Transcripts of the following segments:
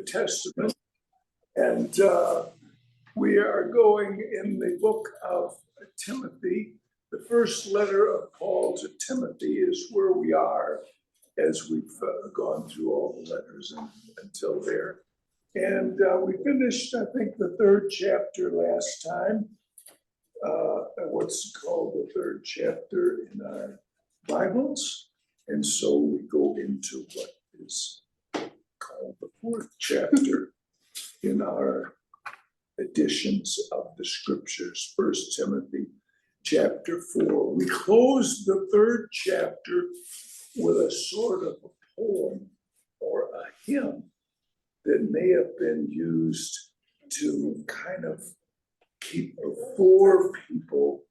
Testament. And we are going in the book of Timothy. The first letter of Paul to Timothy is where we are as we've gone through all the letters until there. And we finished, I think, the third chapter last time. What's called the third chapter in our Bibles. And so we go into what is called the fourth chapter in our editions of the scriptures, 1 Timothy chapter 4. We closed the third chapter with a sort of a poem or a hymn that may have been used to kind of keep before people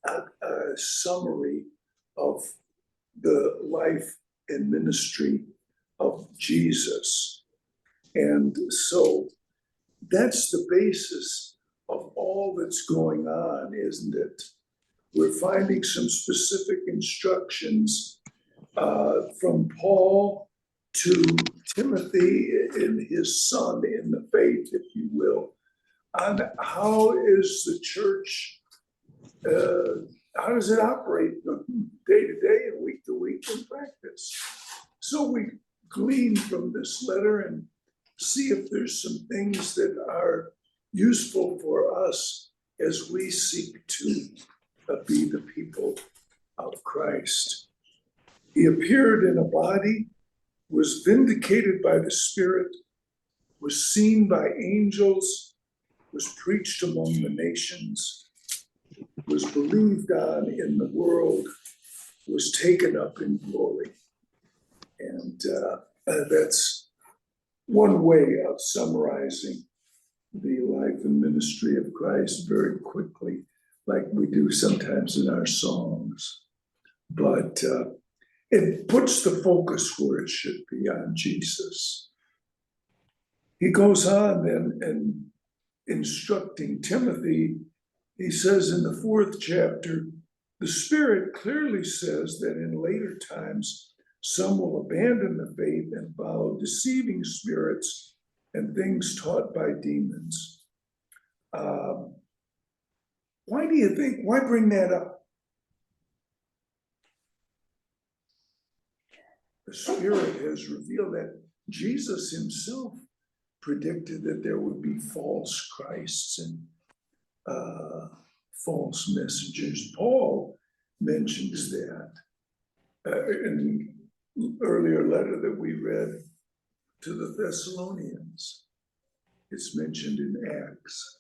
a summary of the life and ministry of Jesus. And so that's the basis of all that's going on, isn't it? We're finding some specific instructions from Paul to Timothy and his son in the faith, if you will, on how is the church, how does it operate day to day and week to week in practice? So we glean from this letter and see if there's some things that are useful for us as we seek to be the people of Christ. He appeared in a body, was vindicated by the Spirit, was seen by angels, was preached among the nations, was believed on in the world, was taken up in glory. And that's one way of summarizing the life and ministry of Christ very quickly, like we do sometimes in our songs. But it puts the focus where it should be, on Jesus. He goes on and instructing Timothy, he says in the fourth chapter, the Spirit clearly says that in later times, some will abandon the faith and follow deceiving spirits and things taught by demons. Why do you think, why bring that up? The Spirit has revealed that Jesus himself predicted that there would be false Christs and false messengers. Paul mentions that in the earlier letter that we read to the Thessalonians. It's mentioned in Acts.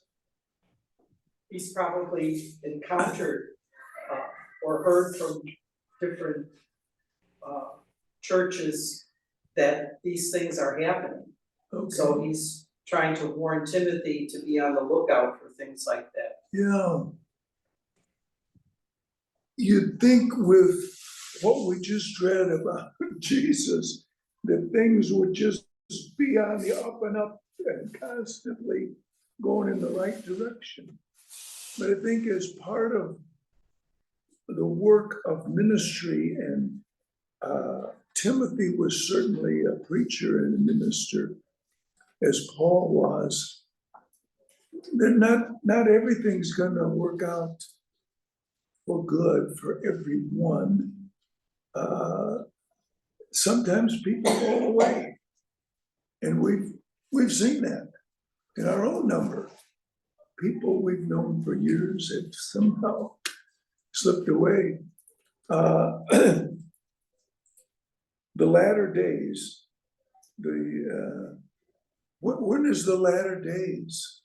He's probably encountered or heard from different churches that these things are happening. Okay. So he's trying to warn Timothy to be on the lookout for things like that. Yeah. You'd think with what we just read about Jesus, that things would just be on the up and up and constantly going in the right direction. But I think as part of the work of ministry, and Timothy was certainly a preacher and a minister, as Paul was, that not everything's going to work out for good for everyone. Sometimes people go away, and we've seen that in our own number. People we've known for years have somehow slipped away. The latter days, when is the latter days?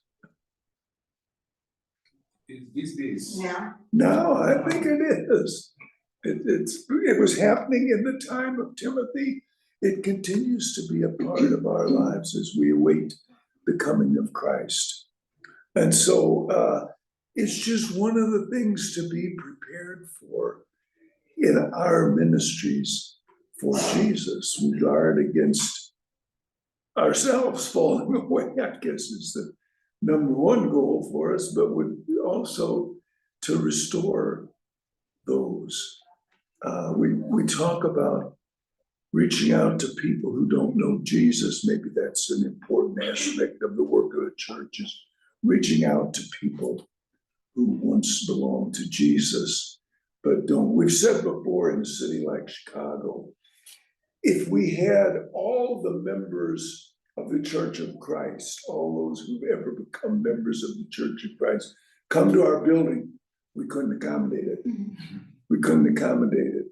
These days. Yeah. No, I think it is. It was happening in the time of Timothy. It continues to be a part of our lives as we await the coming of Christ. And so it's just one of the things to be prepared for in our ministries for Jesus. We guard against ourselves falling away, I guess is the number one goal for us, but would also to restore those. We talk about reaching out to people who don't know Jesus. Maybe that's an important aspect of the work of the church, is reaching out to people who once belonged to Jesus, but don't. We've said before, in a city like Chicago, if we had all the members of the Church of Christ, all those who've ever become members of the Church of Christ, come to our building, we couldn't accommodate it. We couldn't accommodate it.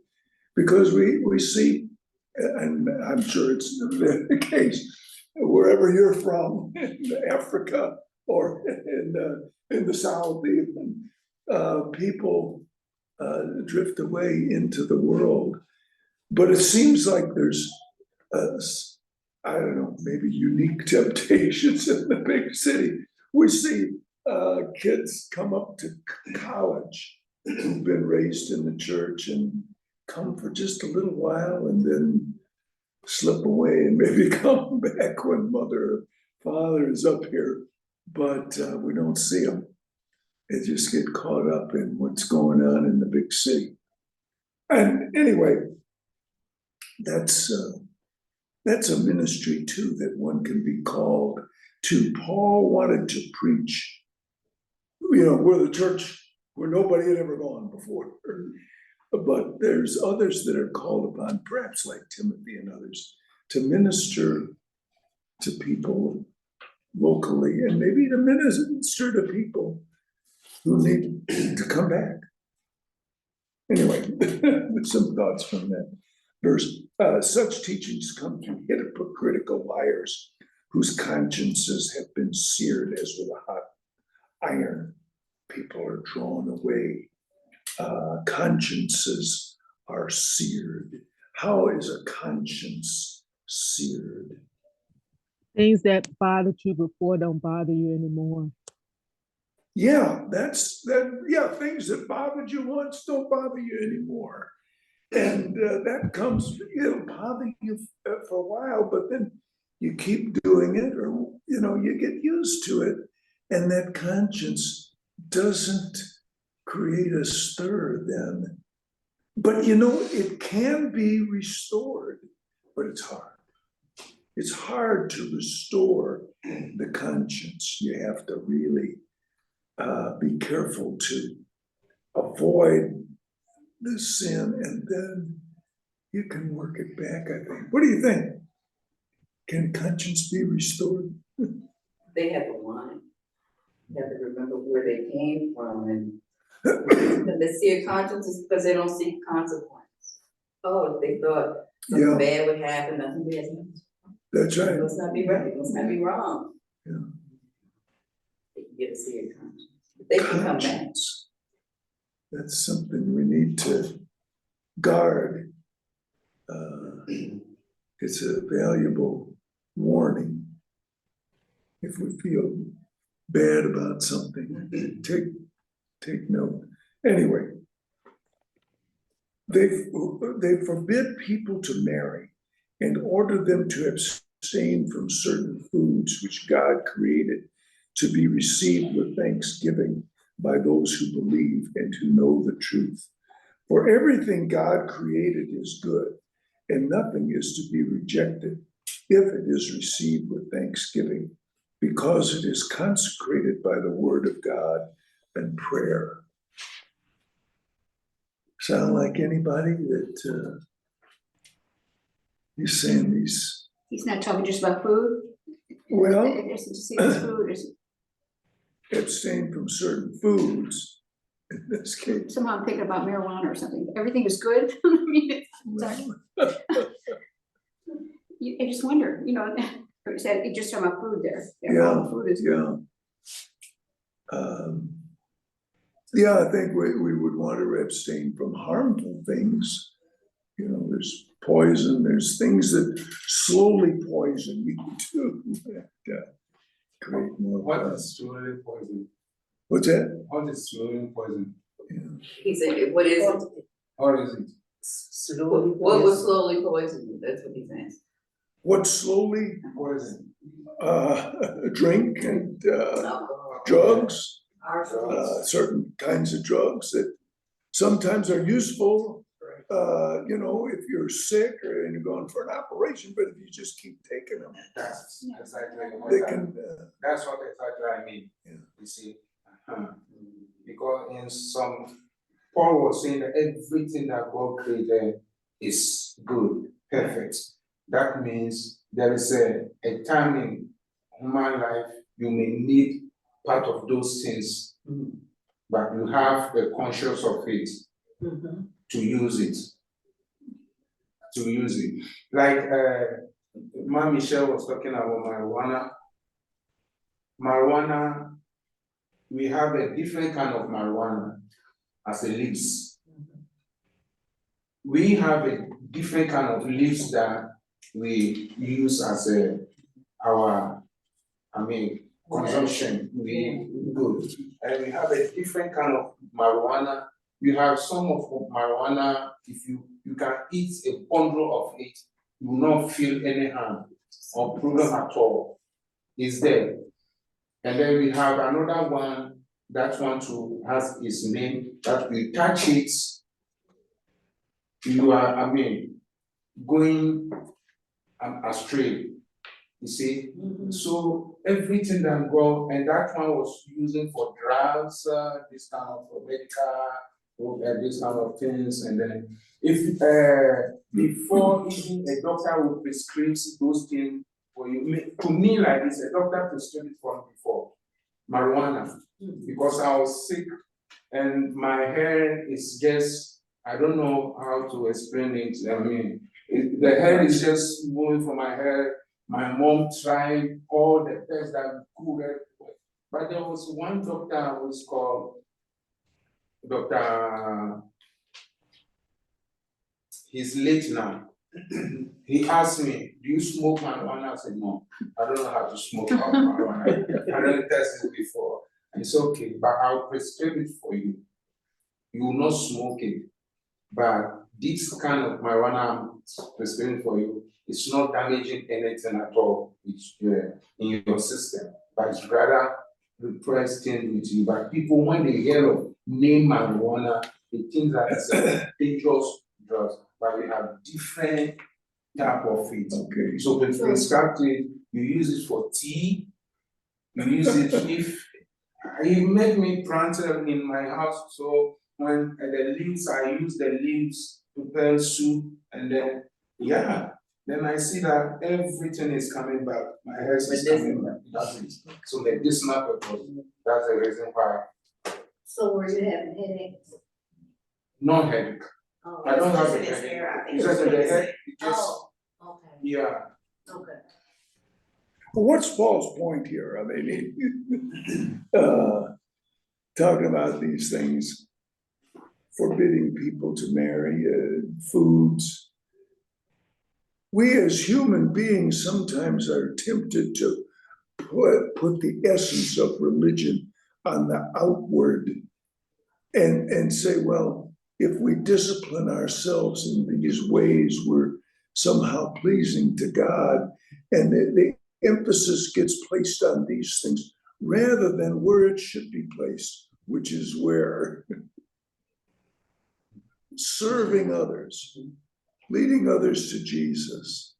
Because we see, and I'm sure it's the case, wherever you're from, in Africa or in the South even, people drift away into the world. But it seems like there's, I don't know, maybe unique temptations in the big city. We see kids come up to college who've been raised in the church and come for just a little while and then slip away and maybe come back when mother or father is up here, but we don't see them. They just get caught up in what's going on in the big city. And anyway, that's a ministry too that one can be called to. Paul wanted to preach, where the church where nobody had ever gone before. But there's others that are called upon, perhaps like Timothy and others, to minister to people locally and maybe to minister to people who need to come back. Anyway, some thoughts from that verse. Such teachings come from hypocritical liars whose consciences have been seared as with a hot iron. People are drawn away. Consciences are seared. How is a conscience seared? Things that bothered you before don't bother you anymore. Yeah, that's that. Yeah, things that bothered you once don't bother you anymore, and that comes. It'll bother you for a while, but then you keep doing it, or you get used to it, and that conscience doesn't create a stir then. But it can be restored, but it's hard. It's hard to restore the conscience. You have to really be careful to avoid the sin, and then you can work it back, I think. What do you think? Can conscience be restored? They have to want it. You have to remember where they came from, and they see a conscience is because they don't see consequence. Oh, they thought something bad would happen, nothing bad happens. That's right. Let's not be right, let's not be wrong. Yeah. They can get to see a conscience. They can come back. Conscience. That's something we need to guard. It's a valuable warning. If we feel bad about something, take note. Anyway, they forbid people to marry and order them to abstain from certain foods which God created to be received with thanksgiving by those who believe and who know the truth. For everything God created is good, and nothing is to be rejected if it is received with thanksgiving, because it is consecrated by the word of God and prayer. Sound like anybody that you're saying these? He's not talking just about food? Well, It doesn't say it's food, it's abstain from certain foods in this case. somehow I'm thinking about marijuana or something. Everything is good. I mean, I just wonder, it said, you just talking about food there. All the food is good. I think we would want to abstain from harmful things. There's poison, there's things that slowly poison you too. Create more. What is slowly poison? What's that? What is slowly poison? He said, what is it? How is it? Slowly. What was slowly poison you? That's what he's saying. What slowly? Poison. Drink and Alcohol. drugs, Arsenic. certain kinds of drugs that sometimes are useful you know, if you're sick or and you're going for an operation, but if you just keep taking them, That's exactly what they I, can, that's what exactly I mean. Yeah. You see, because in some, Paul was saying that everything that God created is good, perfect. That means there is a time in human life you may need part of those things, but you have a conscience of it to use it. To use it. Like Ma Michelle was talking about marijuana. Marijuana, we have a different kind of marijuana as a leaves. We have a different kind of leaves that we use as our, consumption. We good. And we have a different kind of marijuana. You have some of marijuana, if you can eat a bundle of it, you will not feel any harm or problem at all. It's there. And then we have another one, that one too has its name, that we touch it, you are, going astray. You see? So everything that go, and that one was using for drugs, this kind of medical, this kind of things, and then if before even a doctor would prescribe those things for you, to me like this, a doctor prescribed it for me before marijuana, because I was sick and my hair is just, I don't know how to explain it. The hair is just moving from my hair. My mom tried all the tests that could, but there was one doctor who was called Dr. He's late now. He asked me, do you smoke marijuana? I said, no, I don't know how to smoke marijuana. I never tested it before. And it's okay, but I'll prescribe it for you. You will not smoke it, but this kind of marijuana I'm prescribing for you, it's not damaging anything at all in your system, but it's rather repressed things with you. But people, when they hear of name marijuana, they think that it's a dangerous drug, but we have different type of it. okay. So when prescribed it, you use it for tea, you use it if you make me plant them in my house. So when the leaves, I use the leaves to prepare soup, and then then I see that everything is coming back. My hair is coming back. That's it. So the medicinal purpose, that's the reason why. So were you having headaches? No headache. Oh, I don't have a His headache. hair, I think. It's just in the head, it just, oh, okay, yeah. okay. What's Paul's point here? I mean, talking about these things, forbidding people to marry, foods. We as human beings sometimes are tempted to put the essence of religion on the outward and say, well, if we discipline ourselves in these ways, we're somehow pleasing to God. And the emphasis gets placed on these things rather than where it should be placed, which is where serving others, leading others to Jesus,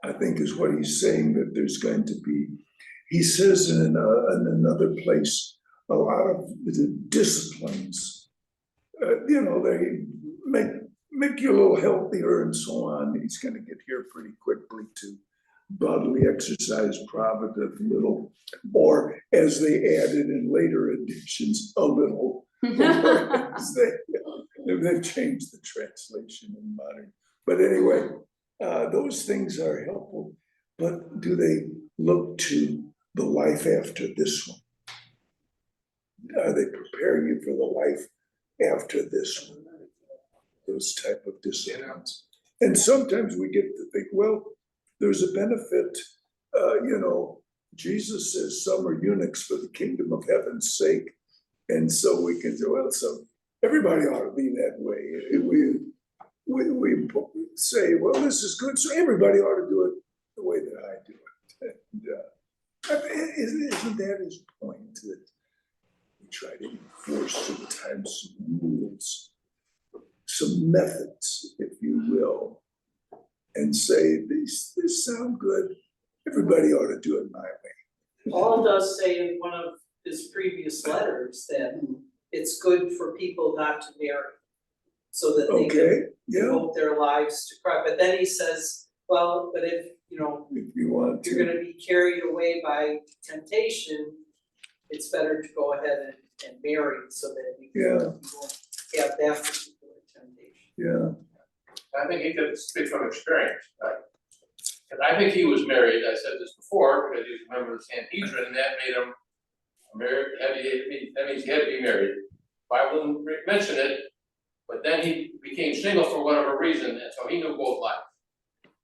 I think is what he's saying, that there's going to be. He says in another place, a lot of the disciplines, they make you a little healthier and so on. He's going to get here pretty quickly to bodily exercise, provident little, or as they added in later editions, a little. They've changed the translation in modern. But anyway, those things are helpful. But do they look to the life after this one? Are they preparing you for the life after this one? Those type of disciplines. And sometimes we get to think, well, there's a benefit. Jesus says some are eunuchs for the kingdom of heaven's sake. And so we can say, well, so everybody ought to be that way. We say, well, this is good, so everybody ought to do it the way that I do it. And isn't that his point, that we try to enforce sometimes some rules some methods, if you will, and say, these sound good, everybody ought to do it my way. Paul does say in one of his previous letters that it's good for people not to marry, so that they can Okay, yeah, devote their lives to Christ. But then he says, well, but if, you know, if you want if you're to, gonna be carried away by temptation, it's better to go ahead and marry so that you Yeah. won't have that particular temptation. yeah, I think he could speak from experience, right? And I think he was married, I said this before, because he was a member of the Sanhedrin, and that made him married, that means he had to be married. Bible didn't mention it, but then he became single for whatever reason, and so he knew both lives.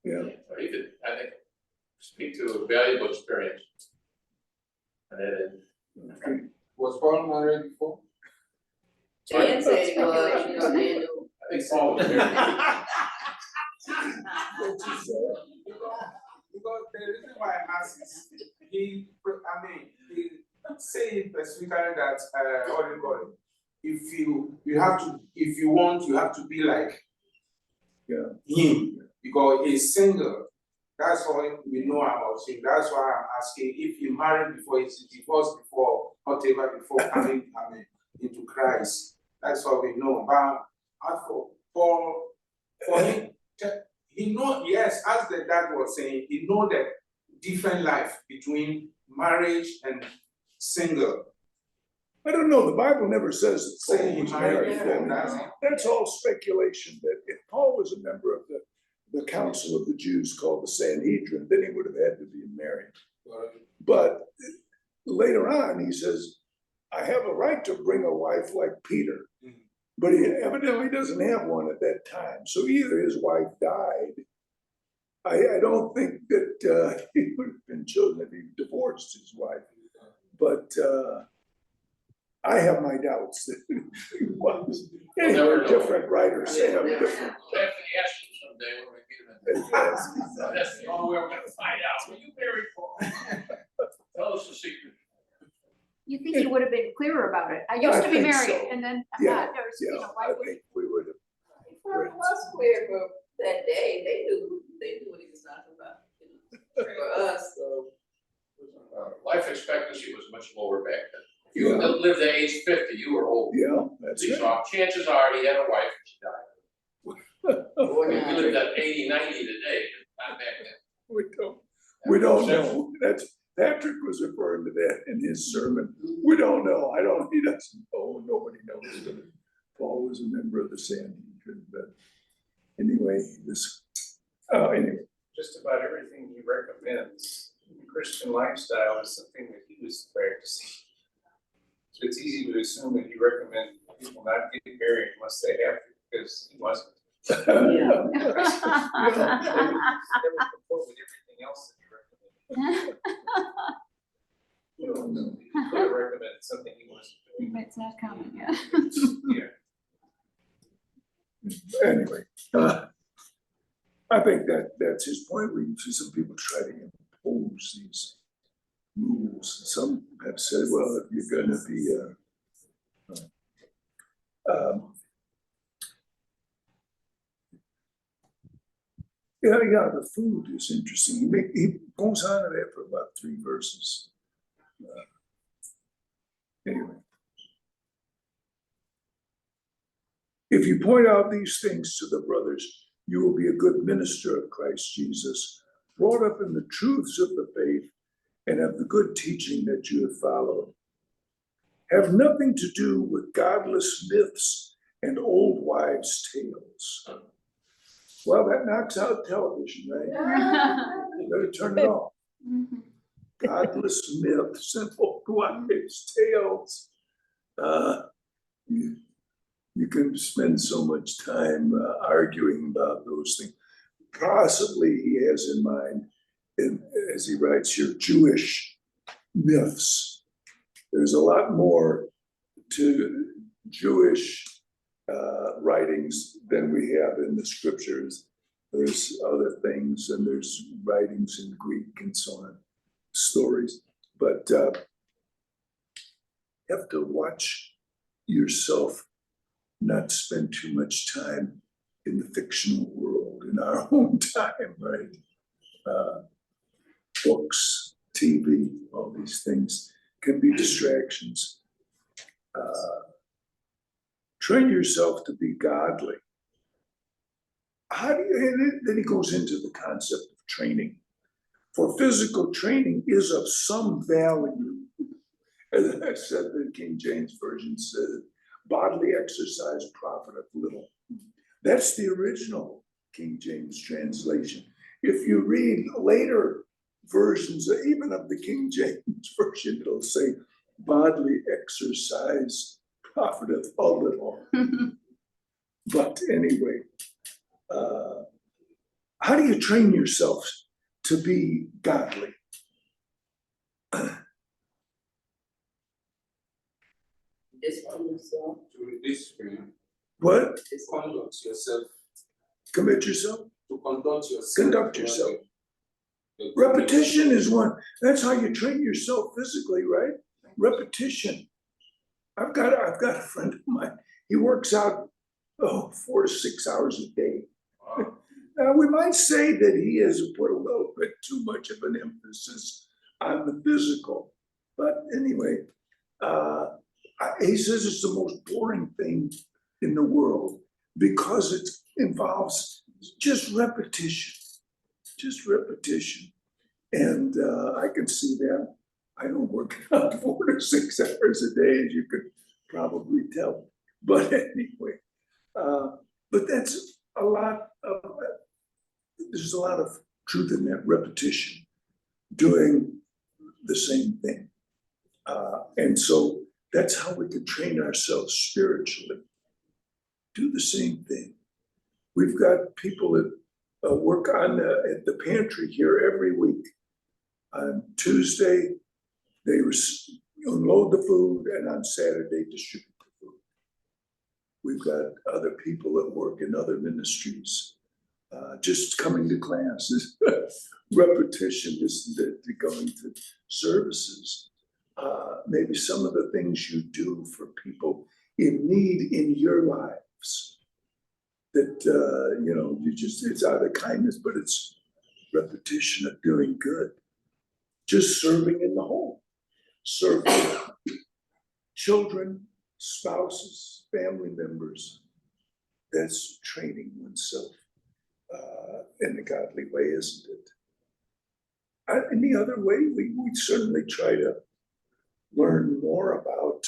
yeah. So he could, I think, speak to a valuable experience. And then, Okay. Was Paul married before? Jan said he was, you know, Jan knew. I think Paul was married. What'd you say? Because the reason why I ask is, he say specifically that, what do you call it? If you want, you have to be like him, because he's single. That's all we know about him. That's why I'm asking if he married before, he's divorced before, whatever, before coming into Christ. That's what we know. But as for Paul, for him, he know, yes, as the dad was saying, he know the different life between marriage and single. I don't know, the Bible never says that Paul Saying he was married married. before, That's all speculation, that if Paul was a member of the council of the Jews called the Sanhedrin, then he would have had to be married. But later on, he says, I have a right to bring a wife like Peter. But he evidently doesn't have one at that time, so either his wife died. I don't think that he would have been chosen if he divorced his wife, but I have my doubts that he was. Anyway, different writers say I'm different. I have to ask you someday when we meet him. That's the only way we're gonna find out. Were you married, Paul? Tell us the secret. You think he would have been clearer about it? I used to be think so. married and then I'm Yeah, not, there's, you Yeah, know, I why would? think we would have. Well, it was clear for that day, they knew what he was talking about, you know, for us, so. Life expectancy was much lower back then. If you lived to age 50, you were old. Yeah, that's it. So chances are he had a wife and she died. Or If not. you lived at 80, 90 today, not back then. We don't know. That's, Patrick was referring to that in his sermon. We don't know. He doesn't know. Nobody knows that Paul was a member of the Sanhedrin, but anyway, anyway. Just about everything he recommends, the Christian lifestyle is something that he was practicing. So it's easy to assume that he recommended people not get married unless they have to, because he wasn't. Yeah. That would comport with everything else that he recommended. You know, he could have recommended something he wasn't doing. It's not common, yeah. Yeah. Anyway, I think that's his point. We see some people try to impose these rules. Some have said, well, if you're gonna be yeah, the food is interesting. He goes on to that for about 3 verses. Anyway. If you point out these things to the brothers, you will be a good minister of Christ Jesus, brought up in the truths of the faith and of the good teaching that you have followed. Have nothing to do with godless myths and old wives' tales. Well, that knocks out television, right? You better turn it off. Godless myths and old wives' tales. You can spend so much time arguing about those things. Possibly he has in mind, as he writes here, Jewish myths. There's a lot more to Jewish writings than we have in the scriptures. There's other things, and there's writings in Greek and so on, stories. But you have to watch yourself not spend too much time in the fictional world in our own time, right? Books, TV, all these things can be distractions. Train yourself to be godly. How do you, and then he goes into the concept of training. For physical training is of some value. As I said, the King James Version says, bodily exercise profiteth little. That's the original King James translation. If you read later versions, even of the King James Version, it'll say bodily exercise profiteth a little. But anyway, how do you train yourself to be godly? Discipline yourself. To discipline, What? to conduct yourself, Commit yourself? to conduct yourself. Conduct yourself. Repetition is one. That's how you train yourself physically, right? Repetition. I've got a friend of mine. He works out 4 to 6 hours a day. Now we might say that he has put a little bit too much of an emphasis on the physical, but anyway, he says it's the most boring thing in the world because it involves just repetition. Just repetition. And I can see that. I don't work out 4 to 6 hours a day, as you could probably tell. But anyway, but that's a lot of, there's a lot of truth in that repetition, doing the same thing. And so that's how we can train ourselves spiritually. Do the same thing. We've got people that work on at the pantry here every week. On Tuesday, they unload the food, and on Saturday, distribute the food. We've got other people that work in other ministries, just coming to classes, repetition, just going to services. Maybe some of the things you do for people in need in your lives that, it's out of kindness, but it's repetition of doing good. Just serving in the home, serving children, spouses, family members. That's training oneself in a godly way, isn't it? Any other way, we certainly try to learn more about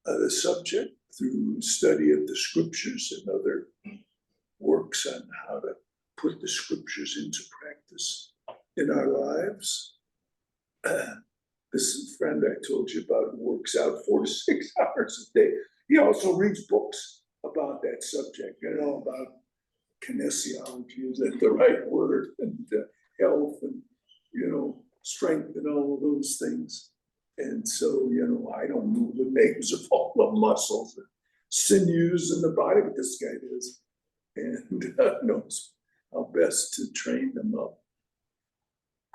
the subject through study of the scriptures and other works on how to put the scriptures into practice in our lives. This friend I told you about works out 4 to 6 hours a day. He also reads books about that subject, about kinesiology, is that the right word, and health and, strength and all of those things. And so, I don't know the names of all the muscles and sinews in the body, but this guy does, and knows how best to train them up.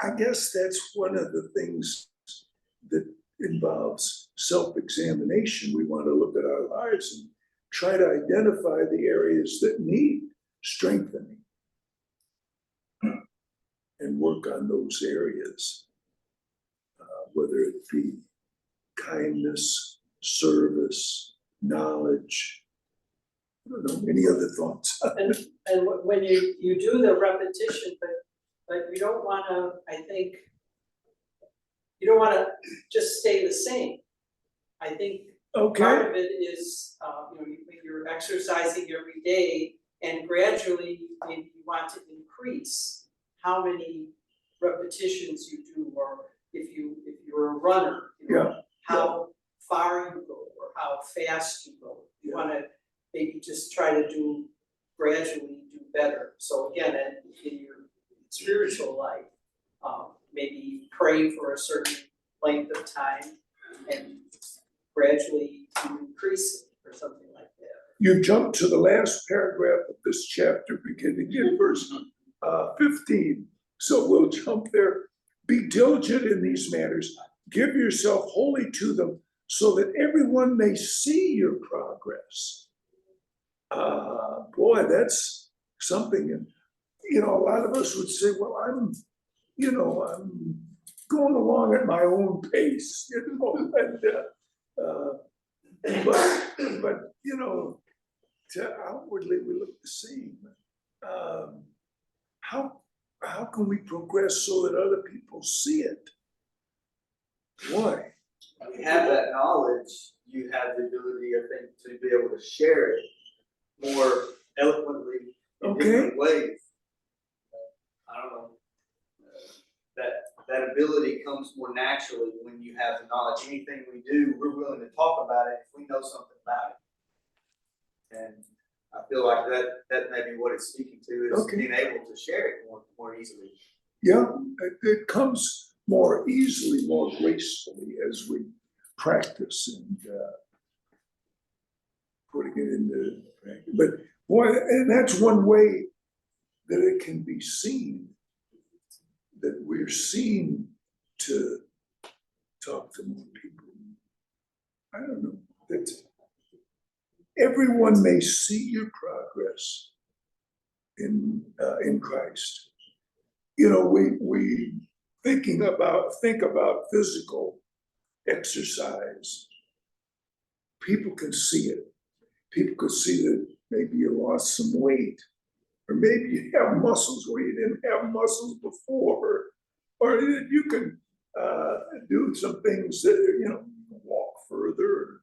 I guess that's one of the things that involves self-examination. We want to look at our lives and try to identify the areas that need strengthening and work on those areas, whether it be kindness, service, knowledge. I don't know, any other thoughts? And when you do the repetition, but you don't wanna, I think, you don't wanna just stay the same. I think Okay, part of it is, you're exercising every day, and gradually, maybe you want to increase how many repetitions you do, or if you're a runner, how far you go, or how fast you go. You wanna maybe just try to gradually do better. So again, in your spiritual life, maybe pray for a certain length of time and gradually increase it or something like that. you jump to the last paragraph of this chapter, beginning in verse 15. So we'll jump there. Be diligent in these matters. Give yourself wholly to them, so that everyone may see your progress Boy, that's something, and, you know, a lot of us would say, well, I'm going along at my own pace, you know, and, but, you know, outwardly, we look the same. How can we progress so that other people see it? Why? When you have that knowledge, you have the ability, I think, to be able to share it more eloquently in Okay. different ways. I don't know. That ability comes more naturally when you have the knowledge. Anything we do, we're willing to talk about it if we know something about it. And I feel like that may be what it's speaking to, is Okay. being able to share it more easily. Yeah, it comes more easily, more gracefully as we practice and putting it into practice. But boy, and that's one way that it can be seen, that we're seen to talk to more people. I don't know, that everyone may see your progress in Christ. You know, we think about physical exercise. People can see it. People could see that maybe you lost some weight, or maybe you have muscles where you didn't have muscles before, or you can do some things that, you know, walk further, or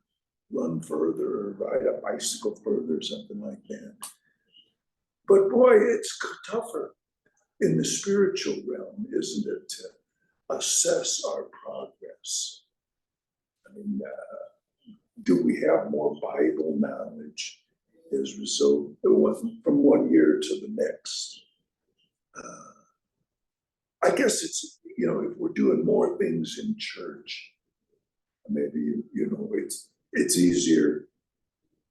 run further, or ride a bicycle further, something like that. But boy, it's tougher in the spiritual realm, isn't it, to assess our progress? I mean, do we have more Bible knowledge as a result from one year to the next? I guess it's, you know, if we're doing more things in church, maybe, you know, it's easier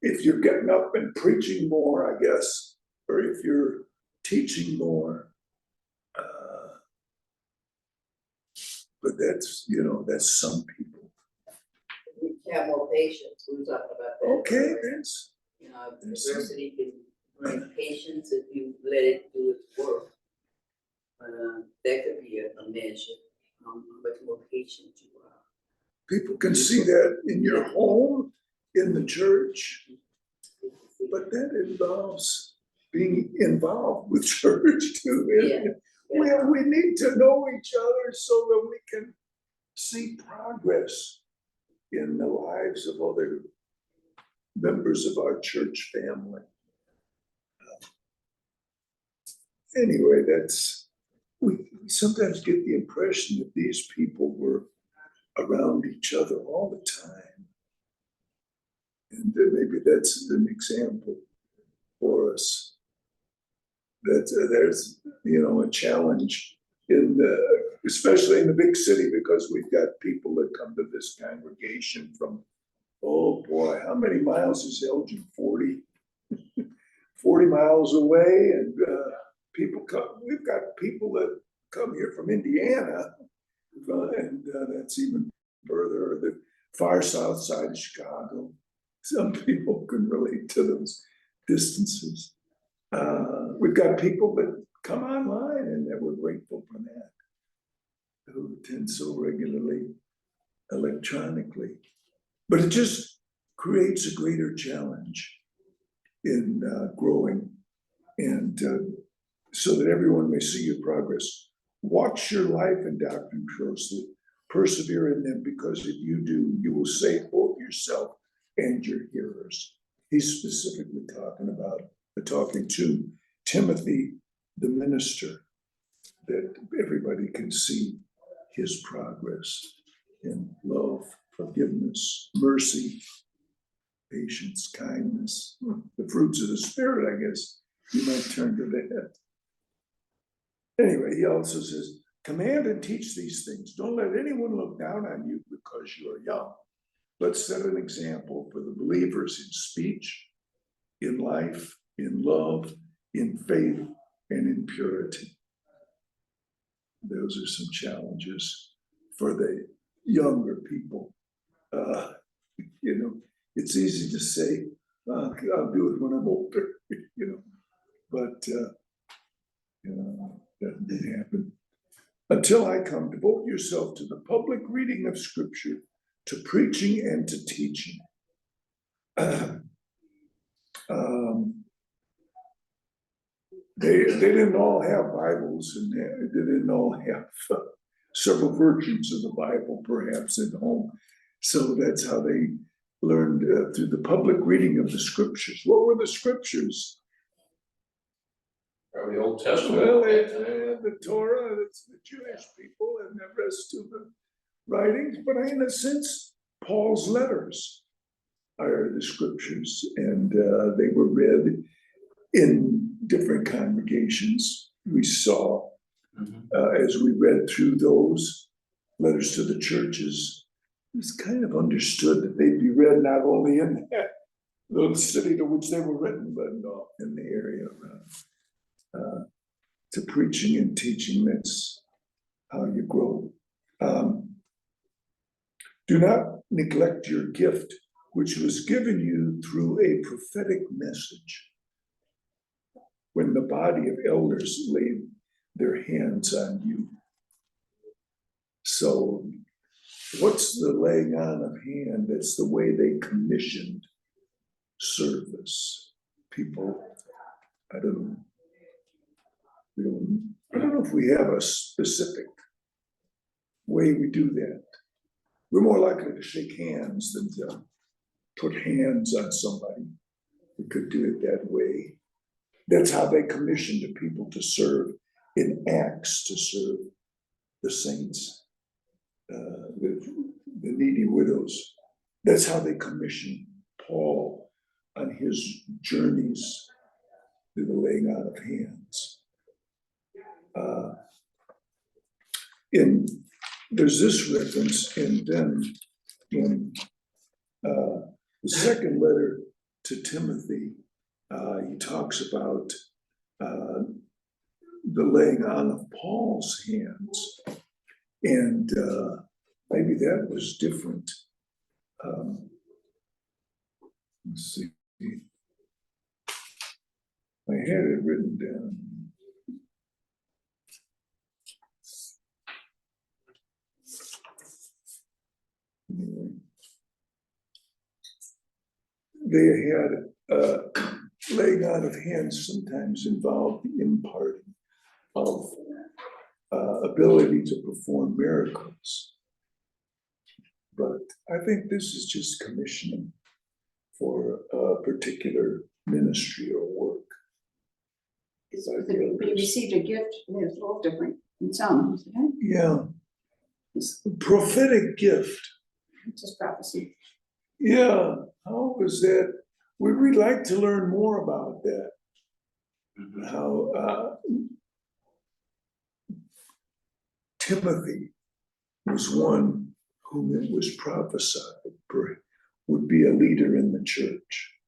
if you're getting up and preaching more, I guess, or if you're teaching more. But that's, you know, that's some people. We have more patience, we were talking about that. Okay, earlier. that's, You know, diversity can bring patience if you let it do its work. But that could be a measure, how much more patient you are. people can see that in your home, in the church, but that involves being involved with church too. Yeah. We need to know each other so that we can see progress in the lives of other members of our church family. Anyway, we sometimes get the impression that these people were around each other all the time. And maybe that's an example for us. That there's, you know, a challenge especially in the big city, because we've got people that come to this congregation from, oh boy, how many miles is Elgin? 40 miles away, and people come. We've got people that come here from Indiana, and that's even further, the far south side of Chicago. Some people can relate to those distances. We've got people that come online, and that we're grateful for that, who attend so regularly electronically. But it just creates a greater challenge in growing, and so that everyone may see your progress. Watch your life and doctrine closely, persevere in them, because if you do, you will save both yourself and your hearers. He's specifically talking to Timothy, the minister, that everybody can see his progress in love, forgiveness, mercy, patience, kindness, the fruits of the Spirit, I guess you might turn to that. Anyway, he also says, command and teach these things. Don't let anyone look down on you because you are young. Let's set an example for the believers in speech, in life, in love, in faith, and in purity. Those are some challenges for the younger people. You know, it's easy to say, I'll do it when I'm older, you know, but, that didn't happen. Until I come, devote yourself to the public reading of scripture, to preaching and to teaching. They didn't all have Bibles, and they didn't all have several versions of the Bible perhaps at home. So that's how they learned through the public reading of the scriptures. What were the scriptures? Or the Old Testament. Well, the Torah, it's the Jewish people, and the rest of the writings, but in a sense, Paul's letters are the scriptures, and they were read in different congregations. We saw, as we read through those letters to the churches, it was kind of understood that they'd be read not only in that little city to which they were written, but in the area around. To preaching and teaching, that's how you grow. Do not neglect your gift, which was given you through a prophetic message. When the body of elders laid their hands on you. So, what's the laying on of hand? That's the way they commissioned service. People, I don't know if we have a specific way we do that. We're more likely to shake hands than to put hands on somebody. We could do it that way. That's how they commissioned the people to serve in Acts, to serve the saints, the needy widows. That's how they commissioned Paul on his journeys through the laying on of hands. There's this reference, and then in the second letter to Timothy, he talks about the laying on of Paul's hands, and maybe that was different. Let's see. I had it written down. Anyway. They had laying on of hands sometimes involved the imparting of ability to perform miracles. But I think this is just commissioning for a particular ministry or work. When you received a gift, it's a little different in some, isn't it? Yeah. Prophetic gift. It's just prophecy. Yeah, how was that? We'd like to learn more about that. How Timothy was one whom it was prophesied would be a leader in the church.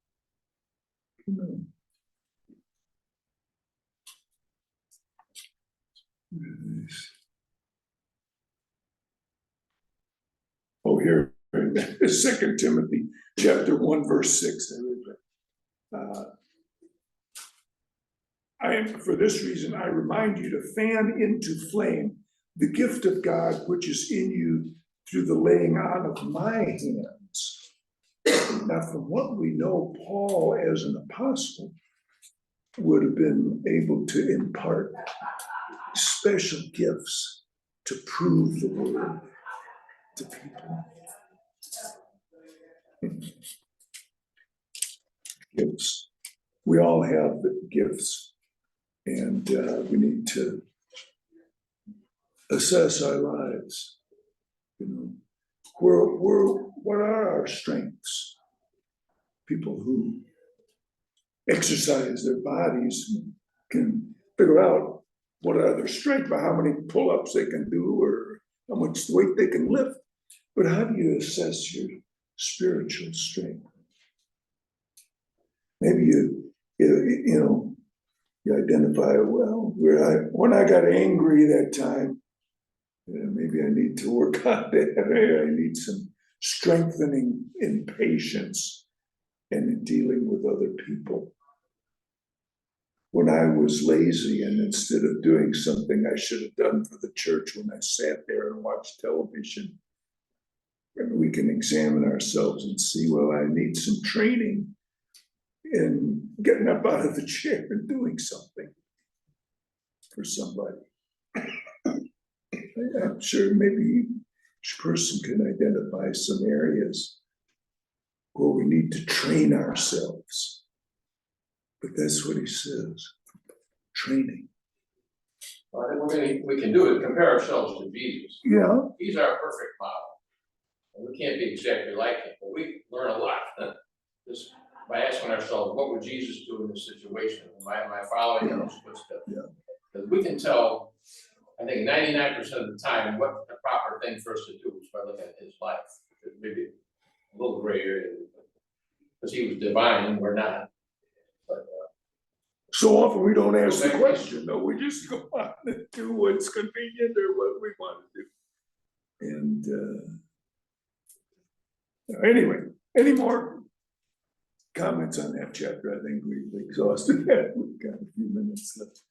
Oh, here, 2 Timothy chapter 1, verse 6. For this reason, I remind you to fan into flame the gift of God which is in you through the laying on of my hands. Now, from what we know, Paul as an apostle would have been able to impart special gifts to prove the word to people. Gifts. We all have the gifts, and we need to assess our lives. What are our strengths? People who exercise their bodies can figure out what are their strengths, by how many pull-ups they can do or how much weight they can lift. But how do you assess your spiritual strength? Maybe you identify, well, when I got angry that time, maybe I need to work on that. I need some strengthening in patience and in dealing with other people. When I was lazy and instead of doing something I should have done for the church when I sat there and watched television, and we can examine ourselves and see, well, I need some training in getting up out of the chair and doing something for somebody. I'm sure maybe each person can identify some areas where we need to train ourselves. But that's what he says, training. Well, I think we can do it, compare ourselves to Jesus. Yeah, He's our perfect model. And we can't be exactly like him, but we learn a lot. Just by asking ourselves, what would Jesus do in this situation? Am I following in his footsteps? Yeah. Because we can tell, I think 99% of the time, what the proper thing for us to do is by looking at his life. There's maybe a little gray area, because he was divine, we're not. But so often we don't ask the question, though, we just go on and do what's convenient or what we want to do. And anyway, any more comments on that chapter? I think we've exhausted that, we've got a few minutes left.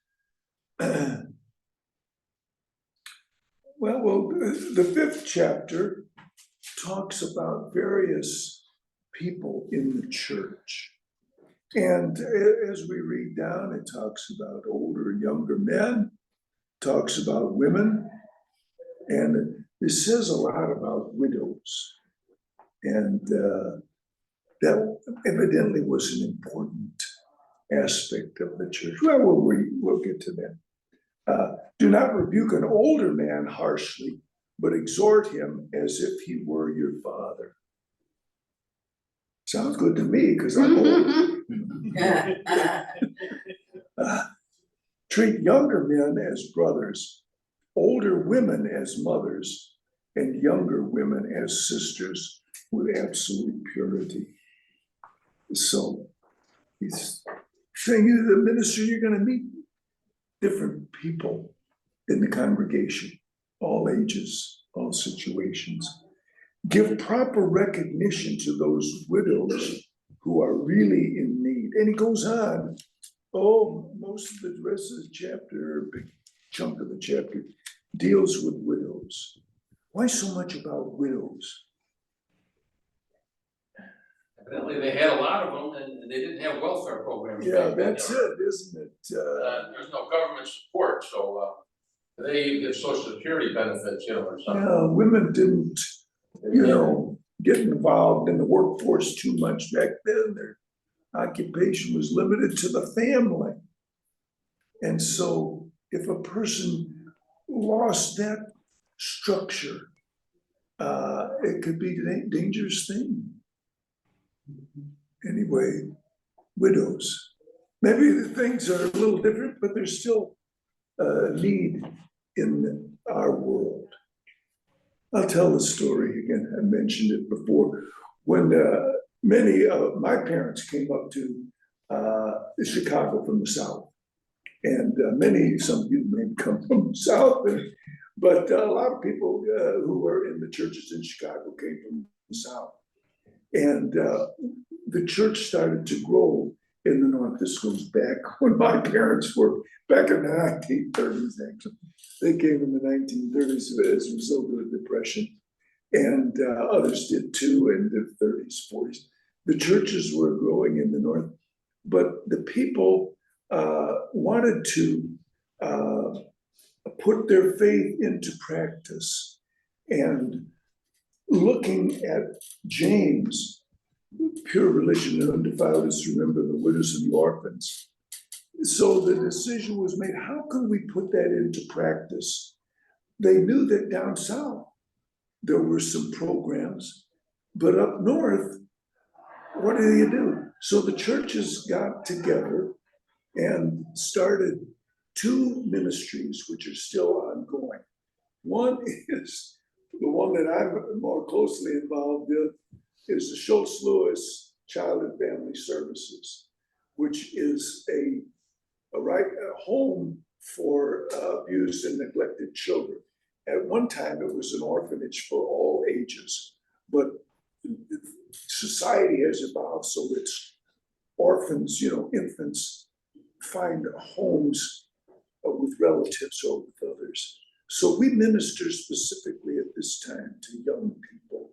Well, the fifth chapter talks about various people in the church. And as we read down, it talks about older and younger men, talks about women, and it says a lot about widows. And that evidently was an important aspect of the church. Well, we'll get to that. Do not rebuke an older man harshly, but exhort him as if he were your father. Sounds good to me, because I'm old. Treat younger men as brothers, older women as mothers, and younger women as sisters with absolute purity. So he's saying in the ministry, you're going to meet different people in the congregation, all ages, all situations. Give proper recognition to those widows who are really in need. And he goes on, most of the rest of the chapter, a big chunk of the chapter, deals with widows. Why so much about widows? evidently they had a lot of them, and they didn't have welfare programs. Yeah, that's it, isn't it? There's no government support, so they get social security benefits, or something. Yeah, women didn't, get involved in the workforce too much back then. Their occupation was limited to the family. And so if a person lost that structure, it could be a dangerous thing. Anyway, widows. Maybe the things are a little different, but there's still a need in our world. I'll tell the story again. I mentioned it before. When many of my parents came up to Chicago from the South, and some people may come from the South, but a lot of people who were in the churches in Chicago came from the South. And the church started to grow in the North. This goes back when my parents were back in the 1930s, actually. They came in the 1930s as a result of the Depression, and others did too in the 30s, 40s. The churches were growing in the North, but the people wanted to put their faith into practice. And looking at James, pure religion and undefiled is to remember the widows and the orphans. So the decision was made, how can we put that into practice? They knew that down south, there were some programs, but up north, what do you do? So the churches got together and started two ministries, which are still ongoing. One is the one that I'm more closely involved in, is the Schultz-Lewis Child and Family Services, which is a home for abused and neglected children. At one time, it was an orphanage for all ages, but society has evolved so it's orphans, infants find homes with relatives or with others. So we minister specifically at this time to young people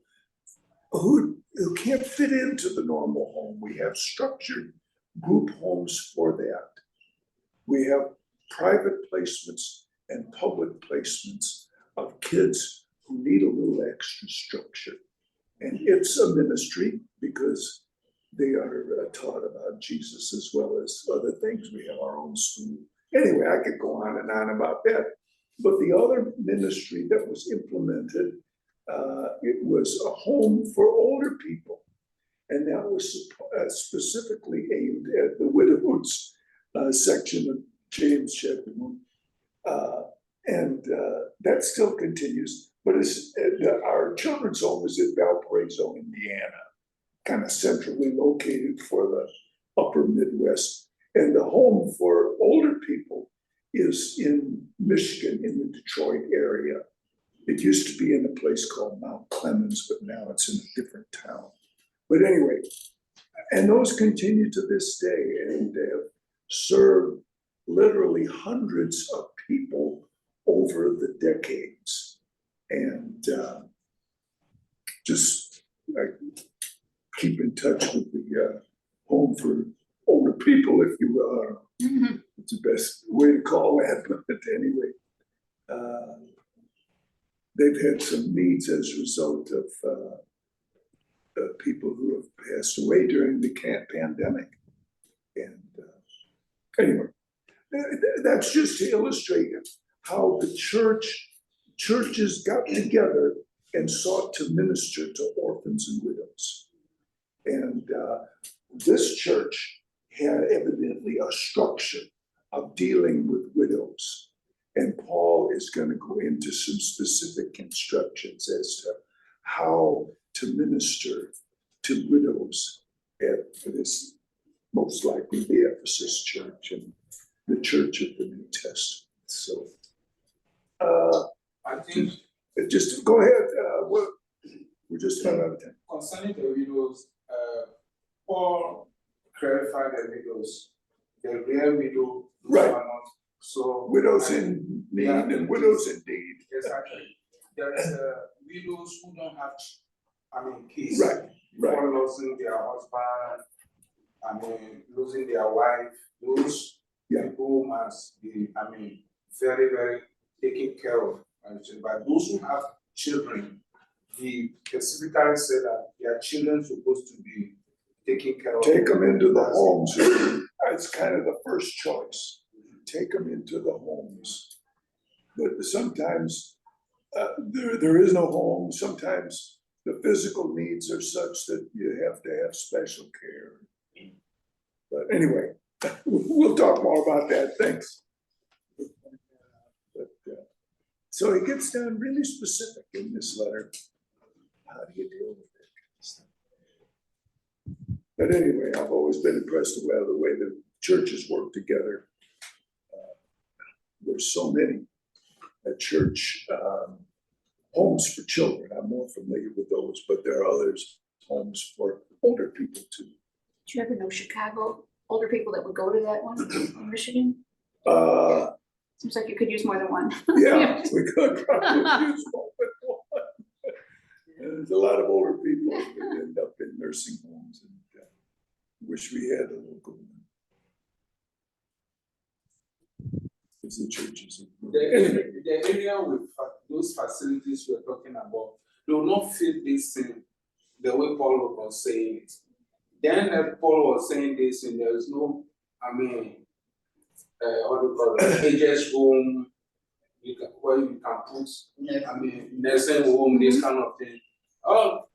who can't fit into the normal home. We have structured group homes for that. We have private placements and public placements of kids who need a little extra structure. And it's a ministry because they are taught about Jesus as well as other things. We have our own school. Anyway, I could go on and on about that. But the other ministry that was implemented, it was a home for older people. And that was specifically aimed at the widows section of James chapter 1. And that still continues. But our children's home is in Valparaiso, Indiana, kind of centrally located for the upper Midwest. And the home for older people is in Michigan, in the Detroit area. It used to be in a place called Mount Clemens, but now it's in a different town. But anyway, and those continue to this day, and they have served literally hundreds of people over the decades. And just keep in touch with the home for older people, if you will. I don't know. It's the best way to call that, but anyway. They've had some needs as a result of people who have passed away during the pandemic. And anyway, that's just to illustrate how the churches got together and sought to minister to orphans and widows. And this church had evidently a structure of dealing with widows. And Paul is going to go into some specific instructions as to how to minister to widows at this, most likely the Ephesus church and the church of the New Testament. So I think just go ahead. We're just about out of time. concerning the widows, Paul clarified the widows, the real widow, those Right. who are not. So Widows in need and widows in deed. Exactly. There is widows who don't have, kids. Right. For losing their husband, losing their wife, those people must be, very, very taken care of. But those who have children, he specifically said that their children are supposed to be taken care of. Take them into the homes. That's kind of the first choice. Take them into the homes. But sometimes there is no home. Sometimes the physical needs are such that you have to have special care. But anyway, we'll talk more about that. Thanks. But, so he gets down really specific in this letter. How do you deal with it? But anyway, I've always been impressed with the way the churches work together. There's so many at church homes for children. I'm more familiar with those, but there are others, homes for older people too. Do you ever know Chicago, older people that would go to that one in Michigan? Seems like you could use more than one. Yeah, we could probably use more than one. And there's a lot of older people that end up in nursing homes, and wish we had a local one. Because the churches. The area with those facilities we're talking about, they will not fit this thing the way Paul was saying it. Then Paul was saying this, and there is no, what do you call it, ages home, where you can put, nursing home, this kind of thing. Oh,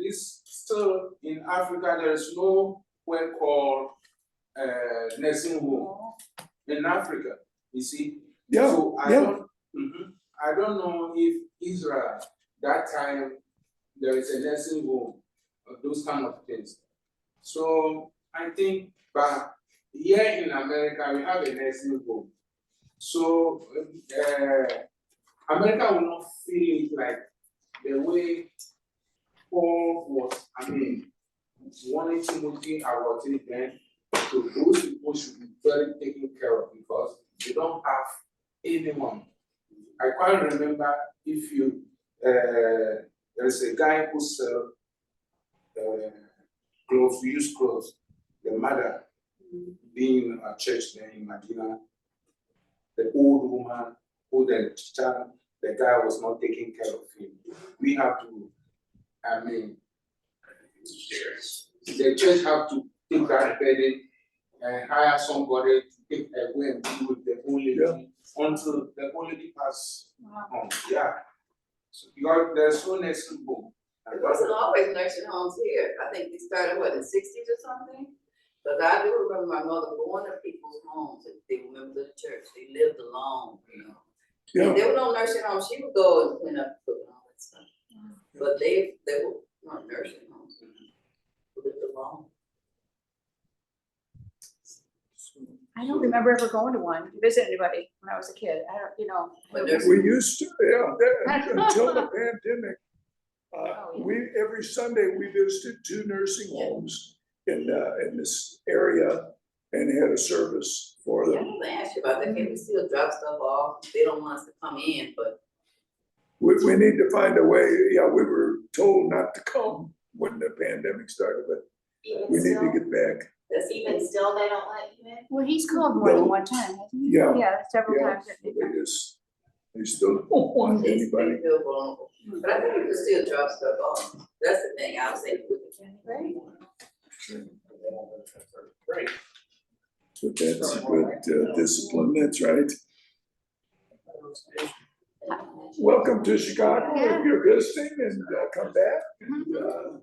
this still in Africa, there is no way called nursing home in Africa. You see? Yeah, So I yeah. don't know if Israel, that time, there is a nursing home, or those kind of things. So I think, but here in America, we have a nursing home. So America will not feel it like the way Paul was, wanted Timothy about it then. So those people should be very taken care of because they don't have anyone. I quite remember if you, there's a guy who sells clothes, used clothes, the mother being a church there in Medina, the old woman who the child, the guy was not taking care of him. We have to, I mean, the church have to take that burden and hire somebody to take away and deal with the old lady until the old lady pass on. Yeah. So because there's no next to go. It wasn't always nursing homes here. I think they started, what, in the sixties or something? But I do remember my mother going to people's homes and they were members of the church. They lived alone, you know. Yeah. And there were no nursing homes. She would go and clean up, cook and all that stuff. But they were not nursing homes. They lived alone. I don't remember ever going to one, to visit anybody when I was a kid. I don't, you know. But there's- We used to, until the pandemic, Oh, yeah. every Sunday, we visited 2 nursing homes in this area and had a service for Yeah, I them. want to ask you about that. Can we still drop stuff off? They don't want us to come in, but We need to find a way, yeah, we were told not to come when the pandemic started, but we need to get back. that's Even still, they don't let you in? Well, he's called more than one time, hasn't he? Yeah. Yeah, several Yeah, times. they still don't want they anybody. feel vulnerable. But I think we can still drop stuff off. That's the thing. I was thinking we can. Right. Great. But that's good discipline, that's right. Welcome to Chicago, if you're visiting, and come back. And,